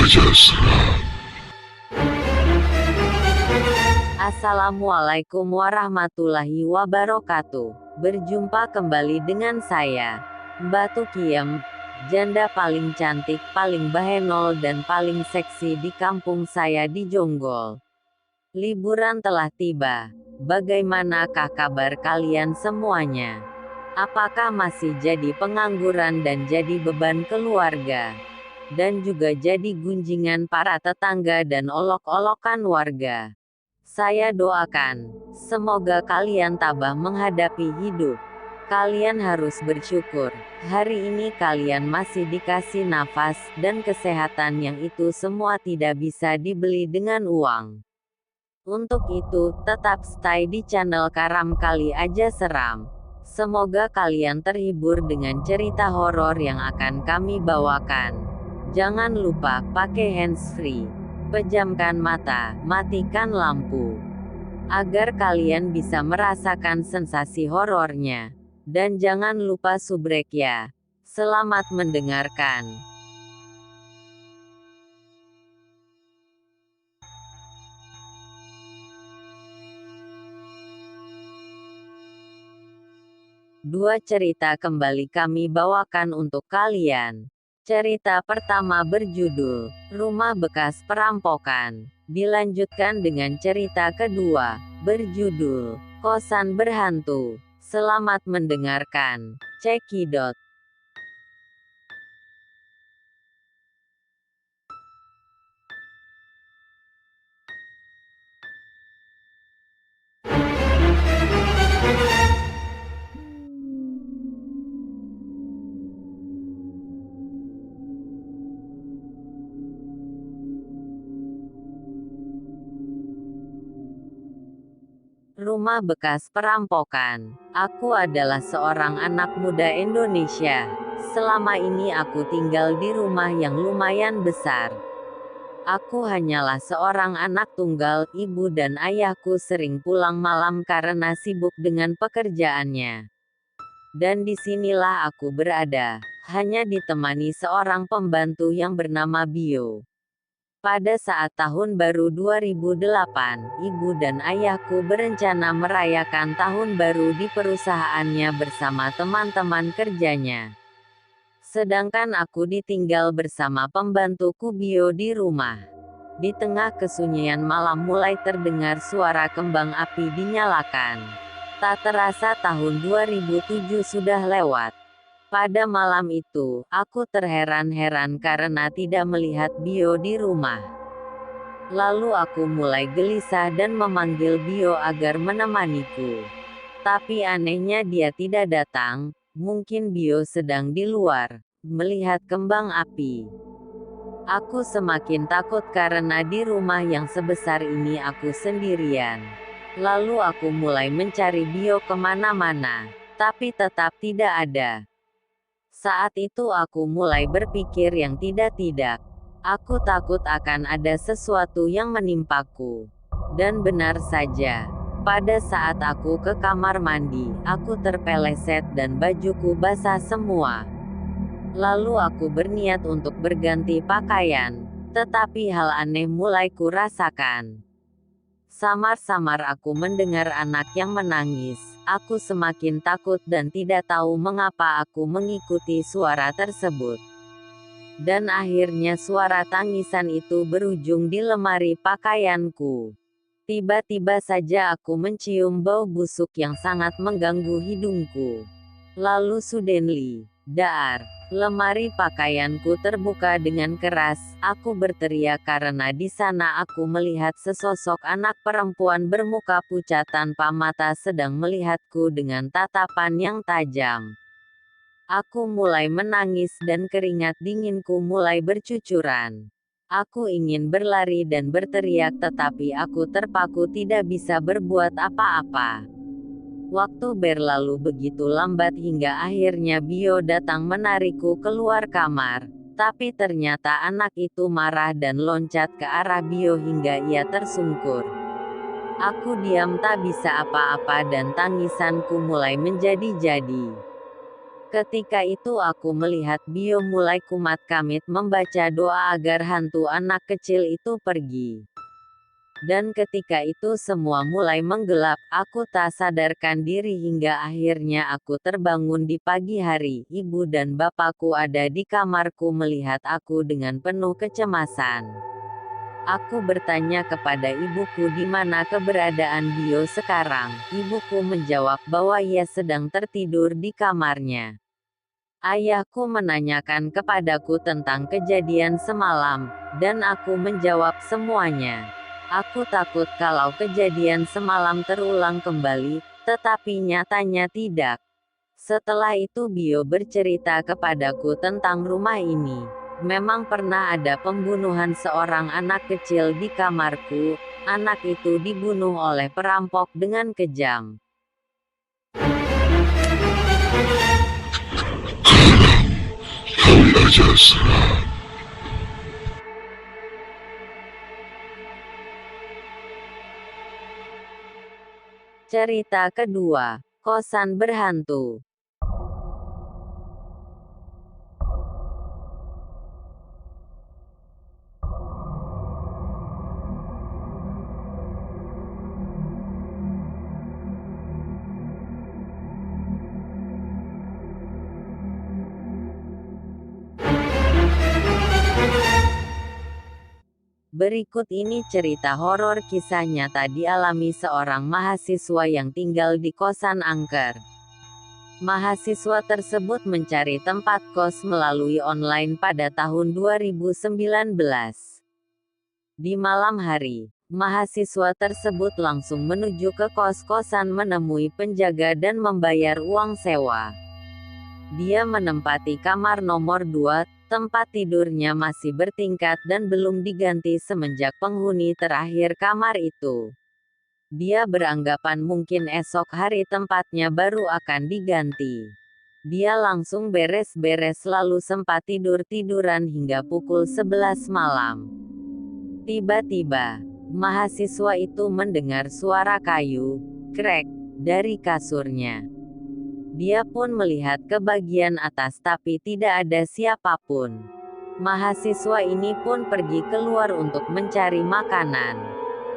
saja seram. Assalamualaikum warahmatullahi wabarakatuh. Berjumpa kembali dengan saya, Mbak Tukiem, janda paling cantik, paling bahenol dan paling seksi di kampung saya di Jonggol. Liburan telah tiba. Bagaimanakah kabar kalian semuanya? Apakah masih jadi pengangguran dan jadi beban keluarga? Dan juga jadi gunjingan para tetangga dan olok-olokan warga? Saya doakan, semoga kalian tabah menghadapi hidup. Kalian harus bersyukur, hari ini kalian masih dikasih nafas dan kesehatan yang itu semua tidak bisa dibeli dengan uang. Untuk itu, tetap stay di channel Karam Kali Aja Seram. Semoga kalian terhibur dengan cerita horor yang akan kami bawakan. Jangan lupa pakai handsfree. Pejamkan mata, matikan lampu, agar kalian bisa merasakan sensasi horornya. Dan jangan lupa subrek ya. Selamat mendengarkan. Dua cerita kembali kami bawakan untuk kalian. Cerita pertama berjudul Rumah Bekas Perampokan. Dilanjutkan dengan cerita kedua, berjudul Kosan Berhantu. Selamat mendengarkan. Cekidot. Rumah Bekas Perampokan. Aku adalah seorang anak muda Indonesia. Selama ini aku tinggal di rumah yang lumayan besar. Aku hanyalah seorang anak tunggal, ibu dan ayahku sering pulang malam karena sibuk dengan pekerjaannya. Dan disinilah aku berada, hanya ditemani seorang pembantu yang bernama Bio. Pada saat tahun baru 2008, ibu dan ayahku berencana merayakan tahun baru di perusahaannya bersama teman-teman kerjanya. Sedangkan aku ditinggal bersama pembantuku Bio di rumah. Di tengah kesunyian malam mulai terdengar suara kembang api dinyalakan. Tak terasa tahun 2007 sudah lewat. Pada malam itu, aku terheran-heran karena tidak melihat Bio di rumah. Lalu aku mulai gelisah dan memanggil Bio agar menemaniku. Tapi anehnya dia tidak datang, mungkin Bio sedang di luar, melihat kembang api. Aku semakin takut karena di rumah yang sebesar ini aku sendirian. Lalu aku mulai mencari Bio kemana-mana, tapi tetap tidak ada. Saat itu aku mulai berpikir yang tidak-tidak. Aku takut akan ada sesuatu yang menimpaku. Dan benar saja, pada saat aku ke kamar mandi, aku terpeleset dan bajuku basah semua. Lalu aku berniat untuk berganti pakaian, tetapi hal aneh mulai kurasakan. Samar-samar aku mendengar anak yang menangis. Aku semakin takut dan tidak tahu mengapa aku mengikuti suara tersebut. Dan akhirnya suara tangisan itu berujung di lemari pakaianku. Tiba-tiba saja aku mencium bau busuk yang sangat mengganggu hidungku. Lalu suddenly, dar, lemari pakaianku terbuka dengan keras. Aku berteriak karena di sana aku melihat sesosok anak perempuan bermuka pucat tanpa mata sedang melihatku dengan tatapan yang tajam. Aku mulai menangis dan keringat dinginku mulai bercucuran. Aku ingin berlari dan berteriak tetapi aku terpaku tidak bisa berbuat apa-apa. Waktu berlalu begitu lambat hingga akhirnya Bio datang menarikku keluar kamar. Tapi ternyata anak itu marah dan loncat ke arah Bio hingga ia tersungkur. Aku diam tak bisa apa-apa dan tangisanku mulai menjadi-jadi. Ketika itu aku melihat Bio mulai kumat-kamit membaca doa agar hantu anak kecil itu pergi. Dan ketika itu semua mulai menggelap, aku tak sadarkan diri hingga akhirnya aku terbangun di pagi hari. Ibu dan bapakku ada di kamarku melihat aku dengan penuh kecemasan. Aku bertanya kepada ibuku di mana keberadaan Bio sekarang. Ibuku menjawab bahwa ia sedang tertidur di kamarnya. Ayahku menanyakan kepadaku tentang kejadian semalam, dan aku menjawab semuanya. Aku takut kalau kejadian semalam terulang kembali, tetapi nyatanya tidak. Setelah itu Bio bercerita kepadaku tentang rumah ini. Memang pernah ada pembunuhan seorang anak kecil di kamarku. Anak itu dibunuh oleh perampok dengan kejam. Cerita kedua, kosan berhantu. Berikut ini cerita horor kisah nyata dialami seorang mahasiswa yang tinggal di kosan angker. Mahasiswa tersebut mencari tempat kos melalui online pada tahun 2019. Di malam hari, mahasiswa tersebut langsung menuju ke kos-kosan menemui penjaga dan membayar uang sewa. Dia menempati kamar nomor 2, tempat tidurnya masih bertingkat dan belum diganti semenjak penghuni terakhir kamar itu. Dia beranggapan mungkin esok hari tempatnya baru akan diganti. Dia langsung beres-beres lalu sempat tidur-tiduran hingga pukul 11 malam. Tiba-tiba, mahasiswa itu mendengar suara kayu, krek, dari kasurnya. Dia pun melihat ke bagian atas tapi tidak ada siapapun. Mahasiswa ini pun pergi keluar untuk mencari makanan.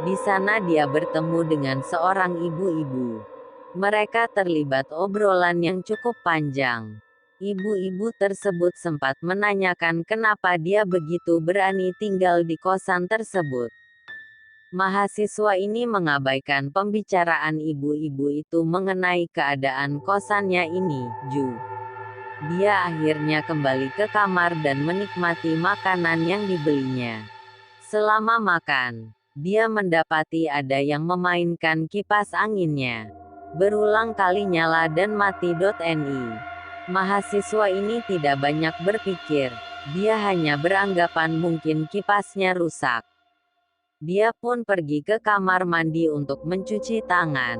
Di sana dia bertemu dengan seorang ibu-ibu. Mereka terlibat obrolan yang cukup panjang. Ibu-ibu tersebut sempat menanyakan kenapa dia begitu berani tinggal di kosan tersebut. Mahasiswa ini mengabaikan pembicaraan ibu-ibu itu mengenai keadaan kosannya ini. Dia akhirnya kembali ke kamar dan menikmati makanan yang dibelinya. Selama makan, dia mendapati ada yang memainkan kipas anginnya. Berulang kali nyala dan mati.ni. Mahasiswa ini tidak banyak berpikir. Dia hanya beranggapan mungkin kipasnya rusak. Dia pun pergi ke kamar mandi untuk mencuci tangan.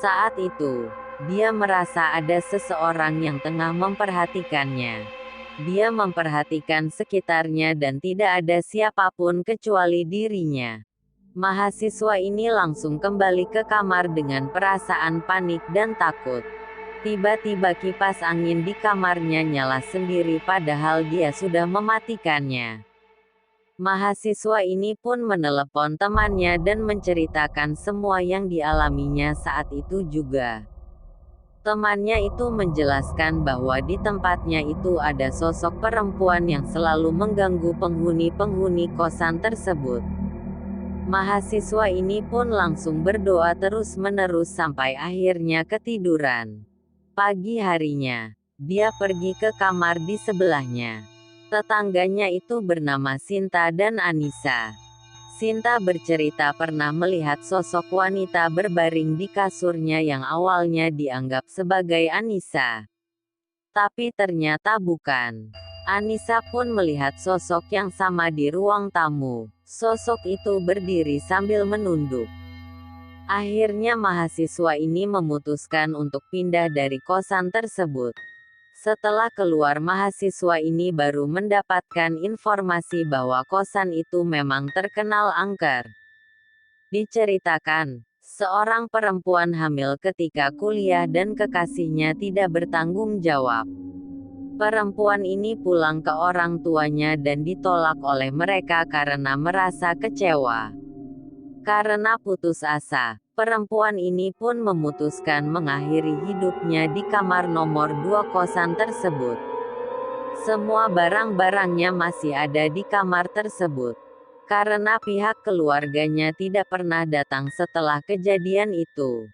Saat itu, dia merasa ada seseorang yang tengah memperhatikannya. Dia memperhatikan sekitarnya dan tidak ada siapapun kecuali dirinya. Mahasiswa ini langsung kembali ke kamar dengan perasaan panik dan takut. Tiba-tiba kipas angin di kamarnya nyala sendiri padahal dia sudah mematikannya. Mahasiswa ini pun menelepon temannya dan menceritakan semua yang dialaminya saat itu juga. Temannya itu menjelaskan bahwa di tempatnya itu ada sosok perempuan yang selalu mengganggu penghuni-penghuni kosan tersebut. Mahasiswa ini pun langsung berdoa terus-menerus sampai akhirnya ketiduran. Pagi harinya, dia pergi ke kamar di sebelahnya. Tetangganya itu bernama Sinta dan Anissa. Sinta bercerita pernah melihat sosok wanita berbaring di kasurnya yang awalnya dianggap sebagai Anissa. Tapi ternyata bukan. Anissa pun melihat sosok yang sama di ruang tamu. Sosok itu berdiri sambil menunduk. Akhirnya mahasiswa ini memutuskan untuk pindah dari kosan tersebut. Setelah keluar mahasiswa ini baru mendapatkan informasi bahwa kosan itu memang terkenal angker. Diceritakan, Seorang perempuan hamil ketika kuliah dan kekasihnya tidak bertanggung jawab. Perempuan ini pulang ke orang tuanya dan ditolak oleh mereka karena merasa kecewa. Karena putus asa, perempuan ini pun memutuskan mengakhiri hidupnya di kamar nomor 2 kosan tersebut. Semua barang-barangnya masih ada di kamar tersebut. Karena pihak keluarganya tidak pernah datang setelah kejadian itu.